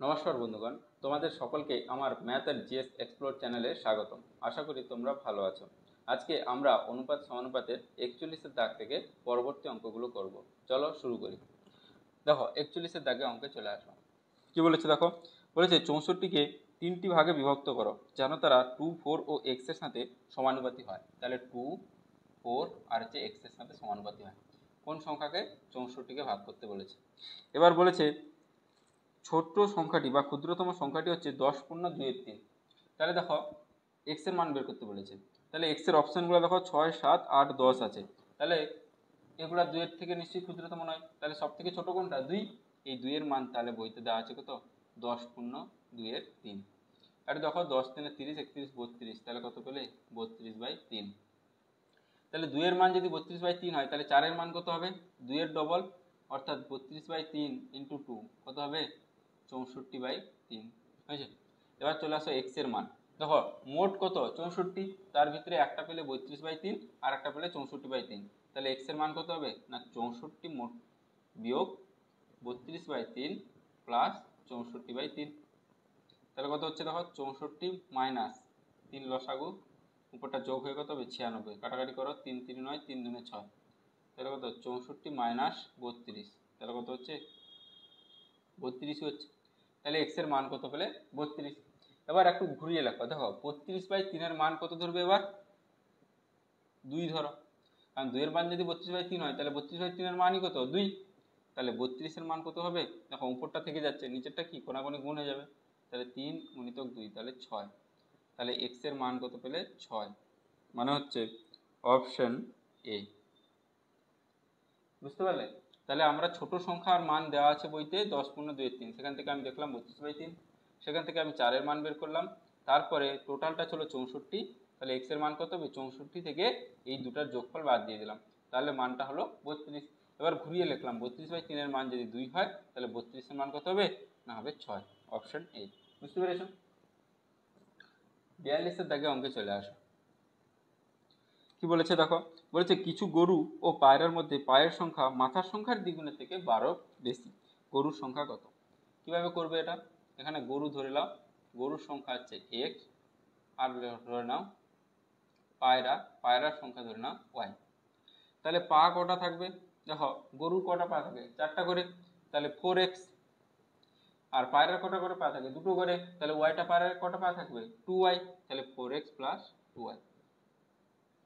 নমস্কার বন্ধুগণ, তোমাদের সকলকে আমার ম্যাথ আর জিএস এক্সপ্লোর চ্যানেলে স্বাগতম। আশা করি তোমরা ভালো আছো। আজকে আমরা অনুপাত সমানুপাতের 41-এর দাগ থেকে পরবর্তী অঙ্কগুলো করব। চলো শুরু করি। দেখো 41-এর দাগে অঙ্কে চলে আসো। কি বলেছে দেখো, বলেছে 64কে 3টি ভাগে বিভক্ত করো যেন তারা 2, 4 ও x এর সাথে সমানুপাতি হয়। তাহলে 2, 4 আর হচ্ছে x এর সাথে সমানুপাতি হয়। কোন সংখ্যাকে? 64কে ভাগ করতে বলেছে। এবার বলেছে ছোট্ট সংখ্যাটি বা ক্ষুদ্রতম সংখ্যাটি হচ্ছে 10^2-3। তাহলে দেখো x এর মান বের করতে বলেছে। তাহলে x এর অপশনগুলো দেখো 6, 7, 8, 10 আছে। তাহলে এগুলা 2 এর থেকে নিশ্চয়ই ক্ষুদ্রতম নয়। তাহলে সব থেকে ছোট কোনটা? 2। এই 2 এর মান তাহলে বইতে দেওয়া আছে কত? 10^2-3। আর দেখো 10 3 30, 31, 32। তাহলে কত পেলে? 32/3। তাহলে 2 এর মান যদি 32/3 হয় তাহলে 4 এর মান কত হবে? 2 এর ডবল, অর্থাৎ 32/3 × 2 কত হবে? 64/3 হয়েছে। এবার চলে আসো x এর মান। দেখো মোট কত? 64। তার ভিতরে একটা পেলে 32/3 আর একটা পেলে 64/3। তাহলে x এর মান কত হবে? না 64 মোট বিয়োগ 32/3 প্লাস 64/3। তাহলে কত হচ্ছে দেখো? 64 মাইনাস 3 লসাগু, উপরটা যোগ হয়ে কত হবে? 96। কাটাকাটি করো, 3 3 9, 3 2 6। তাহলে কত? 64 মাইনাস 32। তাহলে কত হচ্ছে? 32 হচ্ছে। তাহলে x এর মান কত পেলে? 32। এবার একটু ঘুরিয়ে লেখো। দেখো 32/3 এর মান কত ধরবে? এবার 2 ধরো, কারণ 2 এর মান যদি 32/3 হয় তাহলে 32/3 এর মানই কত? 2। তাহলে 32 এর মান কত হবে? দেখো উপরটা থেকে যাচ্ছে, নিচেরটা কি কোনাকুনি গুণ হয়ে যাবে। তাহলে 3 × 2 তাহলে 6। তাহলে x এর মান কত পেলে? 6। মানে হচ্ছে অপশন এ। বুঝতে পারলে? তাহলে আমরা ছোট সংখ্যার মান দেওয়া আছে বইতে 10^2-3। সেখান থেকে আমি দেখলাম 32/3। সেখান থেকে আমি 4 এর মান বের করলাম। তারপরে টোটালটা ছিল 64। তাহলে x এর মান কত হবে? 64 থেকে এই দুটার যোগফল বাদ দিয়ে দিলাম। তাহলে মানটা হলো 32। এবার ঘুরিয়ে লিখলাম 32/3 এর মান যদি 2 হয় তাহলে 32 এর মান কত হবে? না হবে 6। Option A. বুঝতে পেরেছো? 42-এর দাগে অঙ্কে চলে আসো। কি বলেছে দেখো, বলেছে কিছু গরু ও পায়রার মধ্যে পায়ের সংখ্যা মাথার সংখ্যার দ্বিগুণের থেকে 12 বেশি। গরুর সংখ্যা কত? কিভাবে করবে এটা? এখানে গরু ধরে নাও, গরুর সংখ্যা হচ্ছে x, আর ধরে নাও পায়রার সংখ্যা ধরে নাও y। তাহলে পা কটা থাকবে? দেখো গরুর কটা পা থাকে? 4টা করে, তাহলে 4x। আর পায়রার কটা করে পা থাকে? 2টো করে, তাহলে ওয়াইটা পায়রার কটা পা থাকবে? 2y। তাহলে 4x + 2y।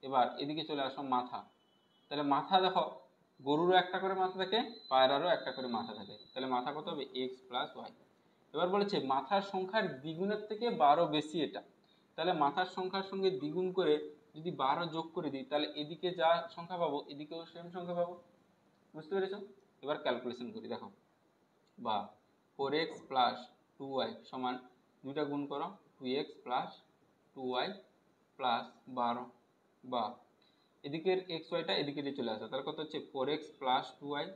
এবার এদিকে চলে আসো মাথা। তাহলে মাথা দেখো গরুরও একটা করে মাথা থাকে, পায়রারও একটা করে মাথা থাকে। তাহলে মাথা কত হবে? x + y। এবার বলেছে মাথার সংখ্যার দ্বিগুণের থেকে 12 বেশি এটা। তাহলে মাথার সংখ্যার সঙ্গে দ্বিগুণ করে যদি 12 যোগ করে দিই তাহলে এদিকে যা সংখ্যা পাবো এদিকেও সেম সংখ্যা পাবো। বুঝতে পেরেছো? এবার ক্যালকুলেশন করি। দেখো বা 4x + 2y সমান, দুইটা গুণ করো, 2x + 2y + 12, বা এদিকের x yটা এদিকে দিয়ে চলে আসে। তাহলে কত হচ্ছে? 4x + 2y।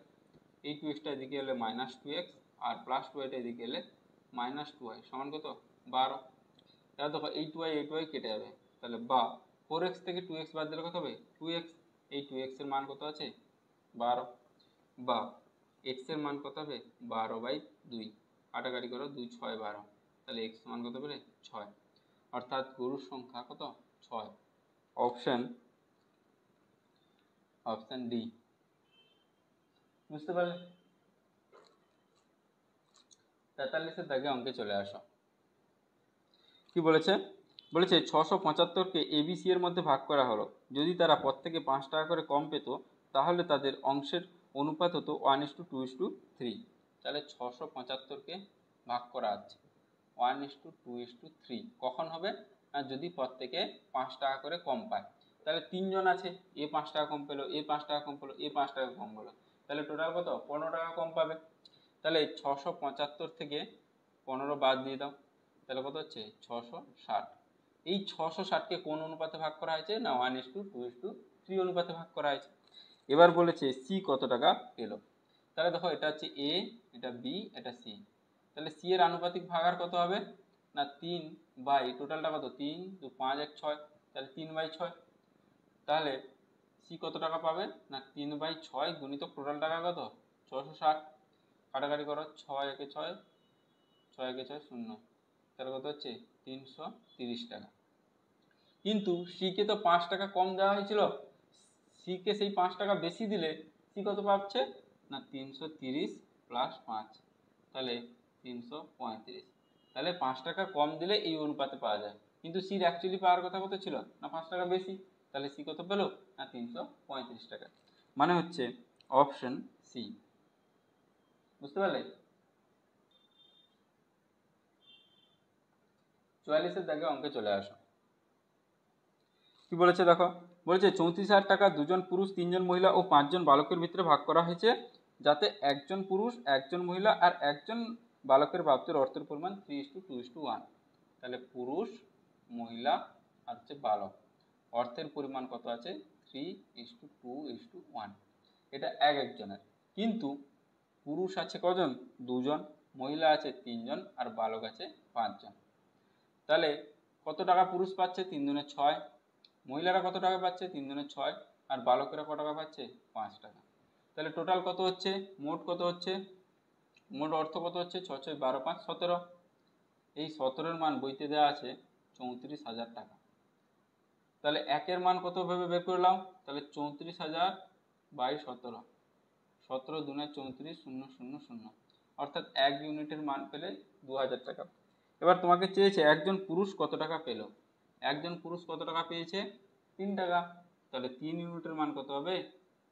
এই 2xটা এদিকে এলে -2x, আর +2yটা এদিকে এলে -2y সমান কত? 12। এবার দেখো এই 2y এই 2y কেটে যাবে। তাহলে বা 4x থেকে 2x বাদ দিলে কত হবে? 2x। এই 2x এর মান কত আছে? 12। বা x এর মান কত হবে? 12/2। কাটাকাটি করো, 2 6 12। তাহলে x মান কত পেলে? 6। অর্থাৎ গরুর সংখ্যা কত? 6। Option D. বুঝতে পারলে? 43-এর দাগে অঙ্কে চলে আসো। কি বলেছে? বলেছে 675কে ABC এর মধ্যে ভাগ করা হলো। যদি তারা প্রত্যেকে 5 টাকা করে কম পেত তাহলে তাদের অংশের অনুপাত হতো 1:2:3। তাহলে 675কে ভাগ করা আছে 1:2:3। কখন হবে? না যদি প্রত্যেকে 5 টাকা করে কম পায়। তাহলে 3 জন আছে, এ 5 টাকা কম পেলো, এ 5 টাকা কম পেলো, এ 5 টাকা কম পেলো। তাহলে টোটাল কত? 15 টাকা কম পাবে। তাহলে 675 থেকে 15 বাদ দিয়ে দাও। তাহলে কত হচ্ছে? 660। এই 660কে কোন অনুপাতে ভাগ করা হয়েছে? না 1:2:3 অনুপাতে ভাগ করা হয়েছে। এবার বলেছে সি কত টাকা পেলো। তাহলে দেখো এটা হচ্ছে এ, এটা বি, এটা সি। তাহলে সি এর আনুপাতিক ভাগার কত হবে? না 3 বাই টোটালটা কত? 3 2 5 1 6। তাহলে 3/6। তাহলে সি কত টাকা পাবে? না 3/6 গুণিতক টোটাল টাকা কত? 660। কাটাকাটি করো, 6 1 6, 6 কে 6 শূন্য, তাহলে কত হচ্ছে 330 টাকা। কিন্তু সিকে তো 5 টাকা কম দেওয়া হয়েছিল, সিকে সেই 5 টাকা বেশি দিলে সি কত পাচ্ছে না 330 প্লাস 5, তাহলে 335। তাহলে 5 টাকা কম দিলে এই অনুপাতে পাওয়া যায়, কিন্তু সির অ্যাকচুয়ালি পাওয়ার কথা কত ছিল না 5 টাকা বেশি, তাহলে সি কত পেল না 335 টাকা। মানে হচ্ছে অপশন সি। বুঝতে পারলে? 44-এর দাগে অঙ্কে চলে আসো। কি বলেছে দেখো, বলেছে 34,000 টাকা দুজন পুরুষ, 3জন মহিলা ও 5জন বালকের ভিতরে ভাগ করা হয়েছে, যাতে একজন পুরুষ, একজন মহিলা আর একজন বালকের প্রাপ্তির অর্থের পরিমাণ 3:2:1। তাহলে পুরুষ, মহিলা আর হচ্ছে বালক, অর্থের পরিমাণ কত আছে 3:2:1। এটা এক একজনের, কিন্তু পুরুষ আছে কজন 2জন, মহিলা আছে 3জন আর বালক আছে 5জন। তাহলে কত টাকা পুরুষ পাচ্ছে 3 দুনে 6, মহিলারা কত টাকা পাচ্ছে 3 দুনে 6, আর বালকেরা কত টাকা পাচ্ছে 5 টাকা। তাহলে টোটাল কত হচ্ছে, মোট কত হচ্ছে, মোট অর্থ কত হচ্ছে 6 6 12 5 17। এই 17-এর মান বইতে দেওয়া আছে 34,000 টাকা। তাহলে একের মান কত ভাবে বের করলাম, তাহলে 34,000 বাই 17, 17 দুনে 34 0 0 0, অর্থাৎ 1 ইউনিটের মান পেলে 2000 টাকা। এবার তোমাকে চেয়েছে একজন পুরুষ কত টাকা পেল, একজন পুরুষ কত টাকা পেয়েছে 3 টাকা, তাহলে 3 ইউনিটের মান কত হবে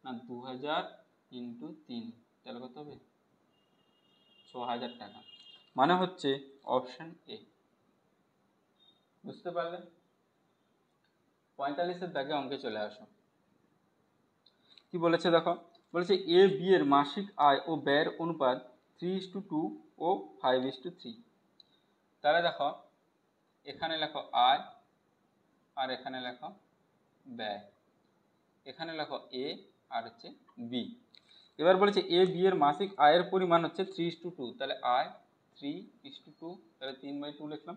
না 2000 ইন্টু 3, তাহলে কত হবে 6000 টাকা। মানে হচ্ছে অপশন এ। বুঝতে পারলে? 45-এর দাগে অঙ্কে চলে আসো। কি বলেছে দেখো, বলেছে এ বি এর মাসিক আয় ও ব্যয়ের অনুপাত 3:2 ও 5:3। তাহলে দেখো এখানে লেখো আয় আর এখানে লেখো ব্যয়, এখানে লেখো এ আর হচ্ছে বি। এবার বলেছে এ বি এর মাসিক আয়ের পরিমাণ হচ্ছে 3:2, তাহলে আয় 3:2, তাহলে 3/2 লিখলাম।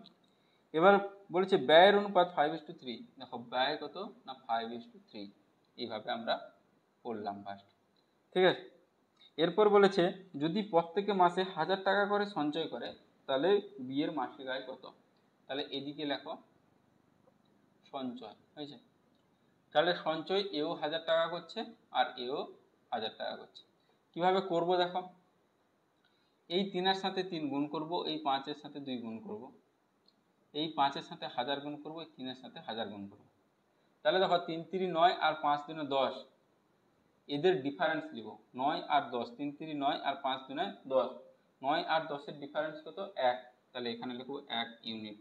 এবার বলেছে ব্যয়ের অনুপাত 5:3, দেখো ব্যয় কত না 5:3, এইভাবে আমরা করলাম ফার্স্ট। ঠিক আছে, এরপর বলেছে যদি প্রত্যেকে মাসে 1000 টাকা করে সঞ্চয় করে তাহলে বি এর মাসিক আয় কত। তাহলে এদিকে লেখো সঞ্চয়, হয়েছে? তাহলে সঞ্চয় এও 1000 টাকা করছে আর এও 1000 টাকা করছে। কিভাবে করব দেখো, এই 3-এর সাথে 3 গুণ করব, এই 5-এর সাথে 2 গুণ করব, এই 5-এর সাথে 1000 গুণ করব, এই 3-এর সাথে 1000 গুণ করব। তাহলে দেখো 3 3 9 আর 5 3 10, এদের ডিফারেন্স নিব 9 আর 10, 3 3 9 আর 5 2 10, 9 আর 10-এর ডিফারেন্স কত 1, তাহলে এখানে লিখব 1 ইউনিট।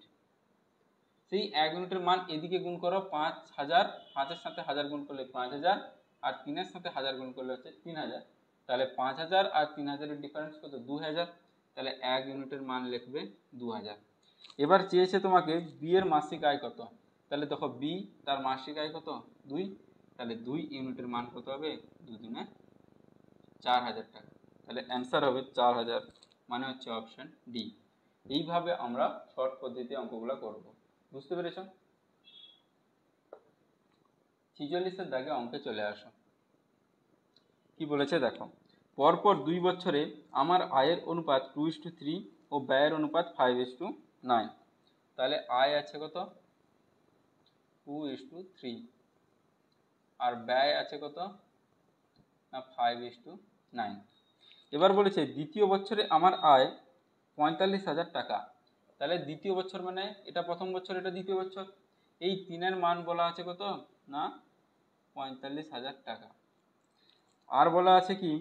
সেই 1 ইউনিটের মান এদিকে গুণ করো 5000, 5-এর সাথে 1000 গুণ করলে 5000, আর 3-এর সাথে 1000 গুণ করলে হচ্ছে 3000, তাহলে 5000 আর 3000-এর ডিফারেন্স কত 2000, তাহলে 1 ইউনিটের মান লিখবে 2000। এবার চেয়েছে তোমাকে বি এর মাসিক আয় কত, তাহলে দেখো বি তার মাসিক আয় কত 2, তাহলে 2 ইউনিটের মান কত হবে 2 দুনে 4000 টাকা, তাহলে অ্যান্সার হবে 4000, মানে হচ্ছে অপশন ডি। এইভাবে আমরা শর্ট পদ্ধতিতে অঙ্কগুলো করব। বুঝতে পেরেছ? 46-এর দাগে অঙ্কে চলে আসো। কি বলেছে দেখো, পরপর 2 বছরে আমার আয়ের অনুপাত 2:3 ও ব্যয়ের অনুপাত 5:9। তাহলে আয় আছে কত 2:3 আর ব্যয় আছে কত না 5:9। এবার বলেছে দ্বিতীয় বছরে আমার আয় 45,000 টাকা। তাহলে দ্বিতীয় বছর মানে এটা প্রথম বছর, এটা দ্বিতীয় বছর, এই 3-এর মান বলা আছে কত না 45,000 টাকা। আর বলা আছে কি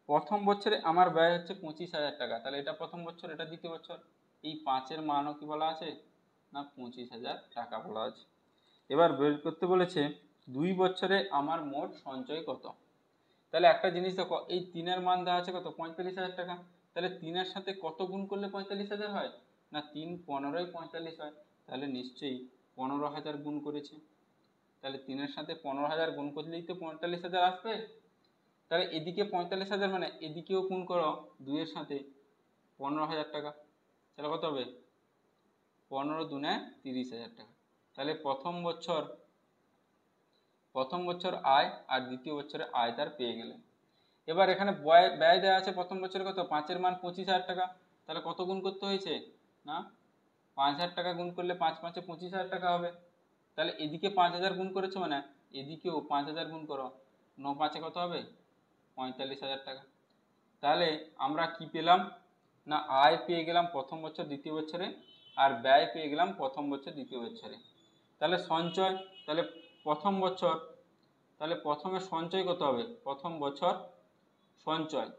প্রথম বছরে আমার ব্যয় হচ্ছে 25,000 টাকা, তাহলে এটা প্রথম বছর, এটা দ্বিতীয় বছর, এই 5-এর মানও কি বলা আছে না 25,000 টাকা বলা আছে। এবার বের করতে বলেছে 2 বছরে আমার মোট সঞ্চয় কত। তাহলে একটা জিনিস দেখো, এই 3-এর মান দেওয়া আছে কত 45,000 টাকা, তাহলে 3-এর সাথে কত গুণ করলে 45,000 হয় না 3 15 45 হয়, তাহলে নিশ্চয়ই 15,000 গুণ করেছে, তাহলে 3-এর সাথে 15,000 গুণ করলেই তো 45,000 আসবে। তাহলে এদিকে 45,000 মানে এদিকেও গুণ করো 2-এর সাথে 15,000 টাকা, তাহলে কত হবে 15 দুনে 30,000 টাকা। তাহলে প্রথম বছর আয় আর দ্বিতীয় বছরে আয় তার পেয়ে গেলেন। এবার এখানে ব্যয় দেওয়া আছে প্রথম বছরে কত 5-এর মান 25,000 টাকা, তাহলে কত গুণ করতে হয়েছে না 5,000 টাকা গুণ করলে 5 5 25,000 টাকা হবে। তাহলে এদিকে 5,000 গুণ করেছো মানে এদিকেও 5,000 গুণ করো, 9 5 কত হবে 45,000 টাকা। তাহলে আমরা কি পেলাম না আয় পেয়ে গেলাম প্রথম বছর দ্বিতীয় বছরে, আর ব্যয় পেয়ে গেলাম প্রথম বছর দ্বিতীয় বছরে। তাহলে সঞ্চয়, তাহলে প্রথম বছর, তাহলে প্রথমে সঞ্চয় কত হবে, প্রথম বছর সঞ্চয়,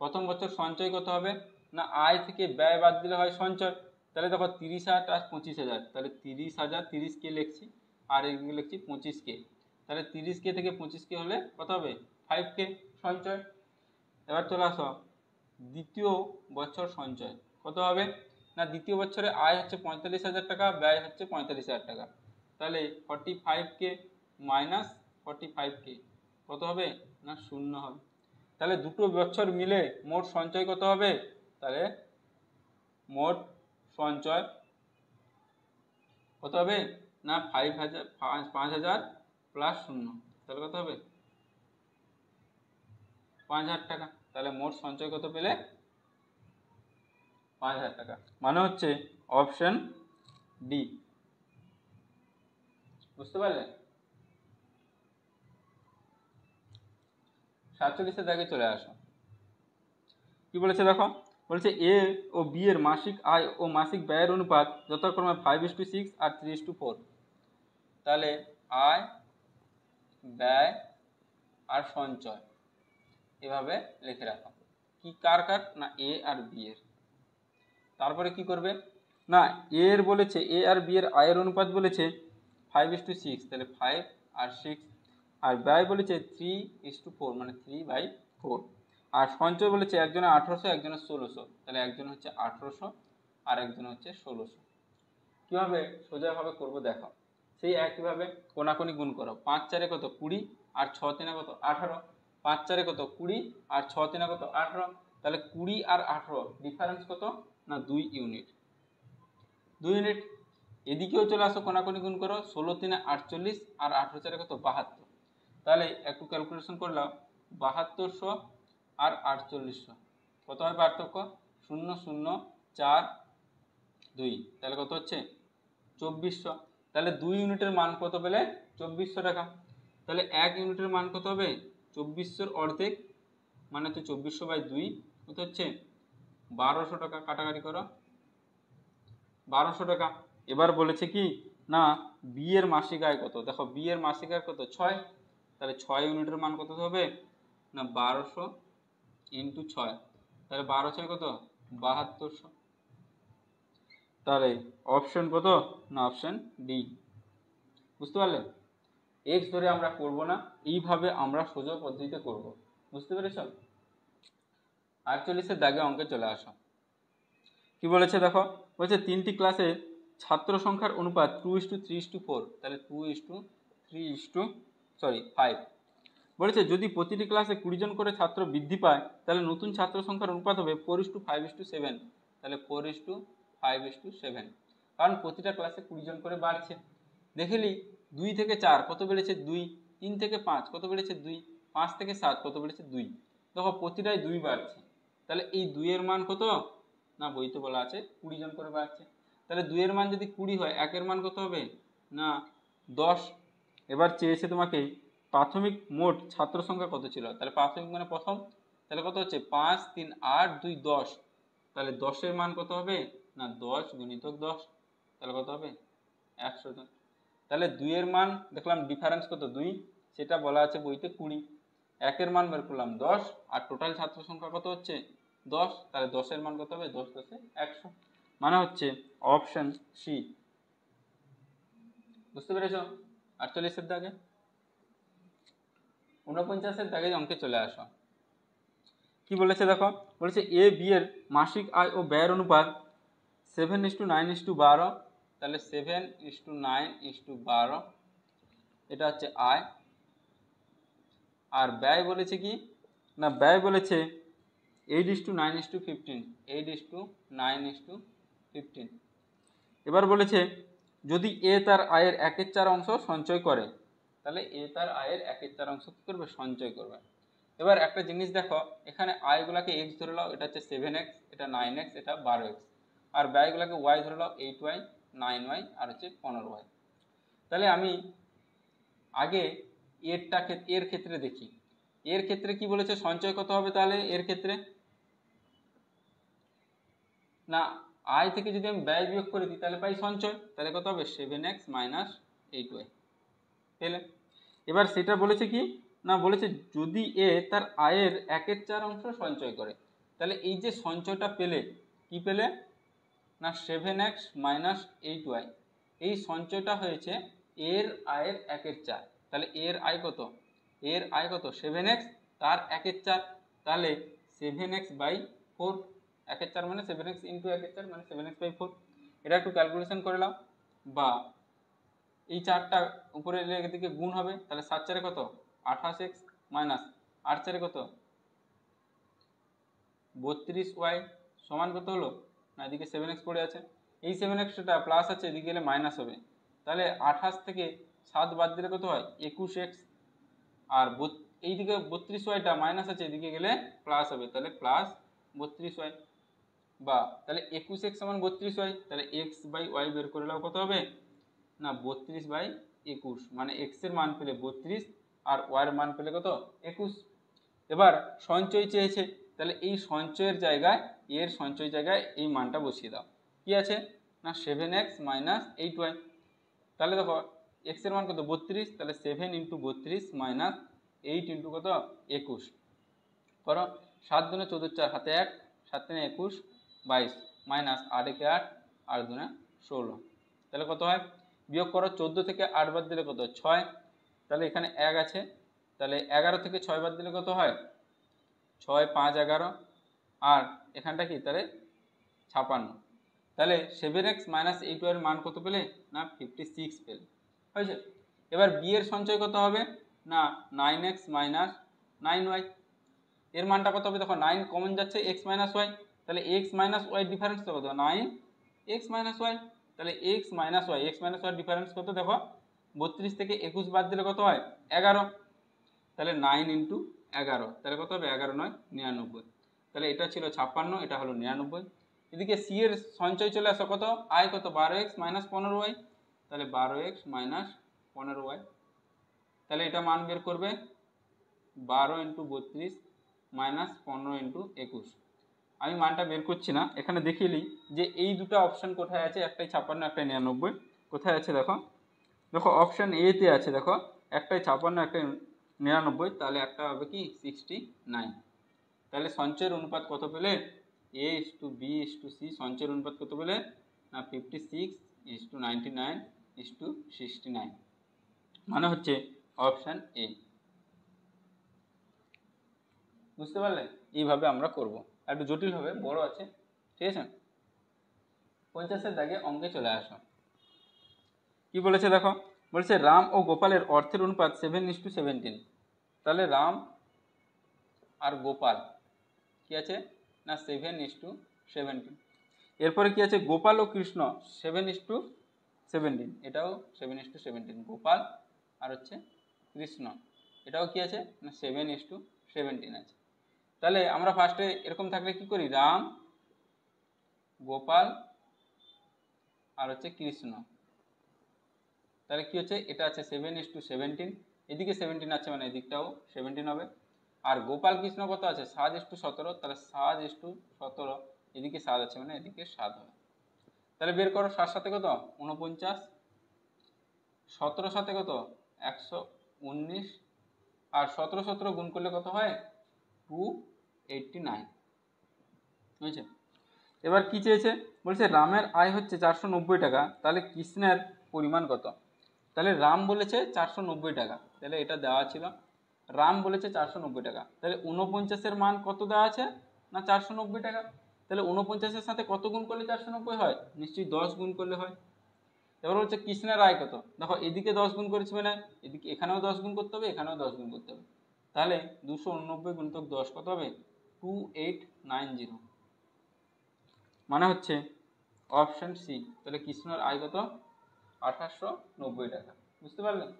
প্রথম বছর সঞ্চয় কত হবে না আয় থেকে ব্যয় বাদ দিলে হয় সঞ্চয়। তাহলে দেখো 30,000 আর 25,000, তাহলে 30,000 30K লিখছি আর এদিকে লিখছি 25K। তাহলে 30K থেকে 25K হলে কত হবে 5K সঞ্চয়। এবার চলে আসো দ্বিতীয় বছর সঞ্চয় কত হবে না দ্বিতীয় বছরে আয় হচ্ছে 45,000 টাকা, ব্যয় হচ্ছে 45,000 টাকা। তাহলে 45K মাইনাস 45K কত হবে না 0 হবে। তাহলে দুটো বছর মিলে মোট সঞ্চয় কত হবে, তাহলে মোট সঞ্চয় কত হবে না 5,000 প্লাস 0, তাহলে কত হবে 5,000 টাকা। তাহলে মোট সঞ্চয় কত পেলে 5,000 টাকা, মানে হচ্ছে অপশন ডি। বুঝতে পারলে? 47 দাগে চলে আসো। কি বলেছে দেখো, বলছে এ ও বি এর মাসিক আয় ও মাসিক ব্যয়ের অনুপাত যথাক্রমে 5:6 আর 3:4। তাহলে আয়, ব্যয় আর সঞ্চয় এভাবে লিখে রাখো। কি কার কার না এ আর বি এর। তারপরে কি করবে না এ এর বলেছে এ আর বি এর আয়ের অনুপাত বলেছে 5:6, তাহলে 5 আর 6, আর ব্যয় বলেছে 3:4 মানে 3/4, আর সঞ্চয় বলেছে একজনের 1800 একজনের 1600, তাহলে একজন হচ্ছে 1800 আর একজন হচ্ছে 1600। কিভাবে সোজাভাবে করব দেখো, সেই একইভাবে কোনাকুনি গুণ করো। 5 4 কত 20 আর 6 3 কত 18, 5 4 কত 20 আর 6 3 কত 18, তাহলে 20 আর 18 ডিফারেন্স কত না 2 ইউনিট, 2 ইউনিট। এদিকেও চলে আসো কোনাকুনি গুণ করো, 16 3 48 আর 18 4 কত 72, তাহলে একটু ক্যালকুলেশন করলাম 7200 আর 4800 কত হয় পার্থক্য 0 0 4 2, তাহলে কত হচ্ছে 2400। তাহলে 2 ইউনিটের মান কত পেলে 2400 টাকা। তাহলে 1 ইউনিটের মান কত হবে 2400 অর্ধেক, মানে হচ্ছে 2400/2 কত হচ্ছে 1200 টাকা। কাটাকাটি করো 1200 টাকা। এবার বলেছে কি না বি এর মাসিক আয় কত, দেখো বি এর মাসিক আয় কত 6, তাহলে 6 ইউনিটের মান কত হবে না 1200 ইন্টু 6, তাহলে 12 6 কত 7200। তাহলে অপশন কত না অপশন ডি। বুঝতে পারলে? এক্স ধরে আমরা করব না, এইভাবে আমরা সোজা পদ্ধতিতে করব। বুঝতে পেরেছ? 48 দাগে অঙ্কে চলে আসো। কি বলেছে দেখো, বলছে 3টি ক্লাসে ছাত্র সংখ্যার অনুপাত 2:3:4, তাহলে 2:3:5। বলেছে যদি প্রতিটি ক্লাসে 20 জন করে ছাত্র বৃদ্ধি পায় তাহলে নতুন ছাত্র সংখ্যার অনুপাত হবে 4:5:7, তাহলে 4:5:7, কারণ প্রতিটা ক্লাসে 20 জন করে বাড়ছে। দেখেলি 2 থেকে 4 কত বেড়েছে 2, 3 থেকে 5 কত বেড়েছে 2, 5 থেকে 7 কত বেড়েছে 2, দেখো প্রতিটাই 2 বাড়ছে। তাহলে এই 2 এর মান কত না বইতে বলা আছে 20 জন করে বাড়ছে। তাহলে 2 এর মান যদি 20 হয় 1 এর মান কত হবে না 10। এবার চেয়েছে তোমাকে প্রাথমিক মোট ছাত্র সংখ্যা কত ছিল, তাহলে প্রাথমিক মানে প্রথম, তাহলে কত হচ্ছে 5 3 8 2 10, তাহলে 10 এর মান কত হবে না 10 গুণিতক 10, তাহলে কত হবে 100 জন। তাহলে 2 এর মান দেখলাম ডিফারেন্স কত 2, সেটা বলা আছে বইতে 20, 1 এর মান বের করলাম 10, আর টোটাল ছাত্র সংখ্যা কত হচ্ছে 10, তাহলে 10 এর মান কত হবে 10 10 100, মানে হচ্ছে অপশন সি। বুঝতে পেরেছ? 48 দাগে। 49 দাগে অঙ্কে চলে আসো। কি বলেছে দেখো, বলেছে এ বি এর মাসিক আয় ও ব্যয়ের অনুপাত 7:9:12, তাহলে 7:9:12 এটা হচ্ছে আয়। আর ব্যয় বলেছে কি না ব্যয় বলেছে 8:9:15, 8:9:15। এবার বলেছে যদি এ তার আয়ের 1/4 অংশ সঞ্চয় করে, তাহলে এ তার আয়ের 1/4 অংশ কি করবে সঞ্চয় করবে। এবার একটা জিনিস দেখো, এখানে আয়গুলাকে এক্স ধরে নাও, এটা হচ্ছে 7x, এটা 9x, এটা 12x, আর ব্যয়গুলোকে ওয়াই ধরে নাও, 8y, 9y, আর হচ্ছে 15y। তাহলে আমি আগে এর ক্ষেত্রে দেখি, এর ক্ষেত্রে কি বলেছে, সঞ্চয় কত হবে তাহলে এর ক্ষেত্রে, না আয় থেকে যদি আমি ব্যয় বিয়োগ করে দিই তাহলে পাই সঞ্চয়, তাহলে কত হবে 7x মাইনাস 8y পেলে। এবার সেটা বলেছে কি না, বলেছে যদি এ তার আয়ের 1/4 অংশ সঞ্চয় করে, তাহলে এই যে সঞ্চয়টা পেলে কি পেলে না 7x মাইনাস 8y, এই সঞ্চয়টা হয়েছে এর আয়ের 1/4। তাহলে এর আয় কত, এর আয় কত 7x, তার 1/4, তাহলে 7x বাই 4, 1/4 মানে 7x ইন্টু 1/4 মানে 7x বাই 4। এটা একটু ক্যালকুলেশন করে নাও, বা এই চারটা উপরে দিকে গুণ হবে, তাহলে 7 4 কত 28x মাইনাস 8 4 কত 32y সমান কত হলো না, এদিকে 7x পড়ে আছে, এই 7xটা প্লাস আছে, এদিকে গেলে মাইনাস হবে, তাহলে 28 থেকে 7 বাদ দিলে কত হয় 21x, আর এইদিকে 32yটা মাইনাস আছে, এদিকে গেলে প্লাস হবে, তাহলে প্লাস 32y, বা তাহলে 21x সমান 32y, তাহলে x বাই y বের করে নাও কত হবে না 32/21, মানে x এর মান পেলে 32 আর y এর মান পেলে কত 21। এবার সঞ্চয় চেয়েছে, তাহলে এই সঞ্চয়ের জায়গায় এর সঞ্চয় জায়গায় এই মানটা বসিয়ে দাও, কি আছে না 7x মাইনাস 8y, তাহলে দেখো x এর মান কত 32, তাহলে 7 ইন্টু 32 মাইনাস 8 ইন্টু কত 21 করো, 7 দুনে 14 4 হাতে 1, 7 3 21 22 মাইনাস 8 একে 8 আর 2 16, তাহলে কত হয় বিয়োগ করো, 14 থেকে 8 বাদ দিলে কত 6, তাহলে এখানে 1 আছে, তাহলে 11 থেকে 6 বাদ দিলে কত হয় 6 5 11, আর এখানটা কি তাহলে 56, তাহলে 7x মাইনাস 8y এর মান কত পেলে না 56 পেলে, হয়েছে। এবার বি এর সঞ্চয় কত হবে না 9x মাইনাস 9y, এর মানটা কত হবে দেখো 9 কমন যাচ্ছে, x মাইনাস ওয়াই, তাহলে x মাইনাস ওয়াই ডিফারেন্স কত 9x মাইনাস ওয়াই, তাহলে x মাইনাস ওয়াই ডিফারেন্স কত দেখো 32 থেকে 21 বাদ দিলে কত হয় 11, তাহলে 9 ইন্টু 11, তাহলে কত হবে 11 9 99, তাহলে এটা ছিল 56, এটা হলো 99। এদিকে সি এর সঞ্চয় চলে আসো কত, আয় কত 12x মাইনাস 15y, তাহলে 12x মাইনাস 15y, তাহলে এটা মান বের করবে 12 ইন্টু 32 মাইনাস 15 ইন্টু 21। আমি মানটা বের করছি না, এখানে দেখিয়ে নিই যে এই দুটো অপশান কোথায় আছে, একটাই 56 একটাই 99, কোথায় আছে দেখো, দেখো অপশান এ তে আছে, দেখো একটাই 56 একটাই 99, তাহলে একটা হবে কি 69। তাহলে সঞ্চয়ের অনুপাত কত পেলে, A is to B is to C, সঞ্চয়ের অনুপাত কত পেলে না 56 ইস টু 99 ইস টু 69, মানে হচ্ছে অপশান এ। বুঝতে পারলে, এইভাবে আমরা করব, একটু জটিল হবে, বড় আছে, ঠিক আছে। 50-এর দাগে অঙ্কে চলে আসো, কি বলেছে দেখো, বলেছে রাম ও গোপালের অর্থের অনুপাত 7:17, তাহলে রাম আর গোপাল কি আছে না 7:17, এরপরে কি আছে গোপাল ও কৃষ্ণ 7:17, এটাও 7:17, গোপাল আর হচ্ছে কৃষ্ণ এটাও কি আছে না 7:17 আছে। তাহলে আমরা ফার্স্টে এরকম থাকলে কি করি, রাম গোপাল আর হচ্ছে কৃষ্ণ, তাহলে কি হচ্ছে এটা আছে 7:17, এদিকে 17 আছে মানে এদিকটাও 17 হবে, আর গোপাল কৃষ্ণ কত আছে 7:17, তাহলে 7:17, এদিকে 7 আছে মানে এদিকে 7 হবে। তাহলে বের করো 7 সাথে কত 49, 17 সাথে কত 119, আর 17 17 গুণ করলে কত হয় 289, বুঝেছে। এবার কি চেয়েছে, বলছে রামের আয় হচ্ছে 490 টাকা, তাহলে কৃষ্ণের পরিমাণ কত, তাহলে রাম বলেছে 490 টাকা, তাহলে এটা দেওয়া ছিল, রাম বলেছে 490 টাকা, তাহলে 49-এর মান কত দেওয়া আছে না 490 টাকা, তাহলে 49-এর সাথে কত গুণ করলে 490 হয়, নিশ্চয়ই 10 গুণ করলে হয়। এবার হচ্ছে কৃষ্ণের আয় কত, দেখো এদিকে 10 গুণ করেছি মানে এদিকে এখানেও 10 গুণ করতে হবে, এখানেও 10 গুণ করতে হবে, তাহলে 289 গুণিতক 10 কত হবে 2890, মানে হচ্ছে অপশন সি, তাহলে কৃষ্ণের আয় কত 2890 টাকা। বুঝতে পারলেন।